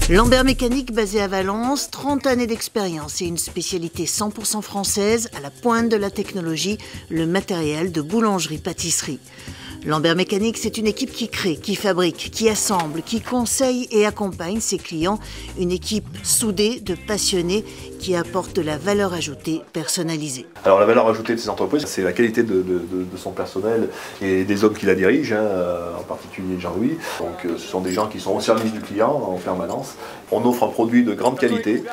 Lambert Mécanique, basé à Valence, 30 années d'expérience et une spécialité 100% française à la pointe de la technologie, le matériel de boulangerie-pâtisserie. Lambert Mécanique, c'est une équipe qui crée, qui fabrique, qui assemble, qui conseille et accompagne ses clients. Une équipe soudée de passionnés qui apporte de la valeur ajoutée personnalisée. Alors la valeur ajoutée de ces entreprises, c'est la qualité de son personnel et des hommes qui la dirigent, en particulier Jean-Louis. Donc ce sont des gens qui sont au service du client en permanence. On offre un produit de grande qualité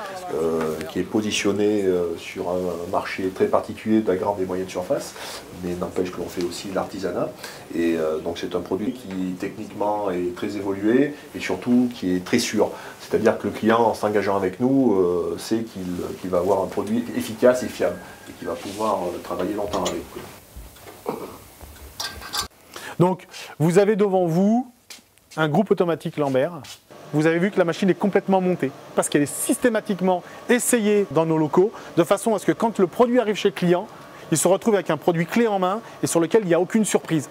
qui est positionné sur un marché très particulier de la grande et moyenne surface, mais n'empêche que l'on fait aussi l'artisanat. Et donc c'est un produit qui techniquement est très évolué et surtout qui est très sûr. C'est-à-dire que le client, en s'engageant avec nous, sait qu'il va avoir un produit efficace et fiable et qu'il va pouvoir travailler longtemps avec. Donc vous avez devant vous un groupe automatique Lambert. Vous avez vu que la machine est complètement montée parce qu'elle est systématiquement essayée dans nos locaux de façon à ce que quand le produit arrive chez le client, il se retrouve avec un produit clé en main et sur lequel il n'y a aucune surprise.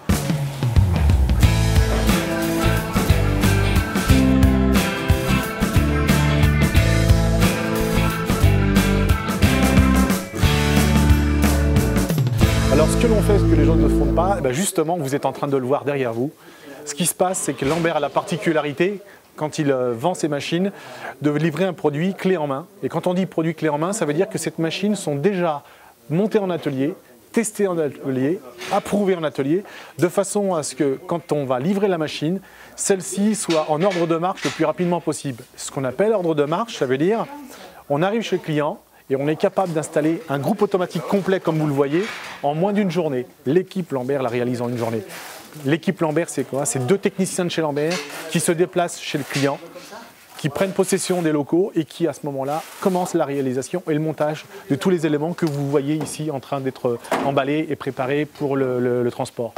Alors ce que l'on fait, ce que les gens ne font pas, justement vous êtes en train de le voir derrière vous. Ce qui se passe, c'est que Lambert a la particularité, quand il vend ses machines, de livrer un produit clé en main. Et quand on dit produit clé en main, ça veut dire que ces machines sont déjà montées en atelier, testées en atelier, approuvées en atelier, de façon à ce que quand on va livrer la machine, celle-ci soit en ordre de marche le plus rapidement possible. Ce qu'on appelle ordre de marche, ça veut dire on arrive chez le client, et on est capable d'installer un groupe automatique complet, comme vous le voyez, en moins d'une journée. L'équipe Lambert la réalise en une journée. L'équipe Lambert, c'est quoi? C'est 2 techniciens de chez Lambert qui se déplacent chez le client, qui prennent possession des locaux et qui, à ce moment-là, commencent la réalisation et le montage de tous les éléments que vous voyez ici en train d'être emballés et préparés pour le transport.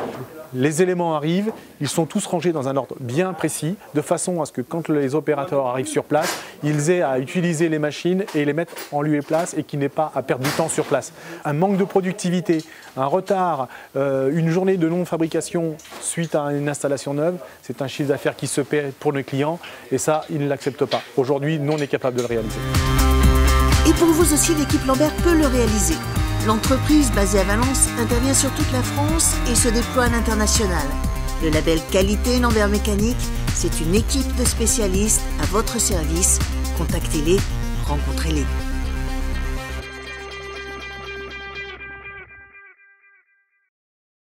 Les éléments arrivent, ils sont tous rangés dans un ordre bien précis, de façon à ce que quand les opérateurs arrivent sur place, ils aient à utiliser les machines et les mettre en lieu et place et qu'ils n'aient pas à perdre du temps sur place. Un manque de productivité, un retard, une journée de non-fabrication suite à une installation neuve, c'est un chiffre d'affaires qui se paie pour nos clients et ça, ils ne l'acceptent pas. Aujourd'hui, nous, on est capable de le réaliser. Et pour vous aussi, l'équipe Lambert peut le réaliser. L'entreprise, basée à Valence, intervient sur toute la France et se déploie à l'international. Le label qualité Lambert Mécanique, c'est une équipe de spécialistes à votre service. Contactez-les, rencontrez-les.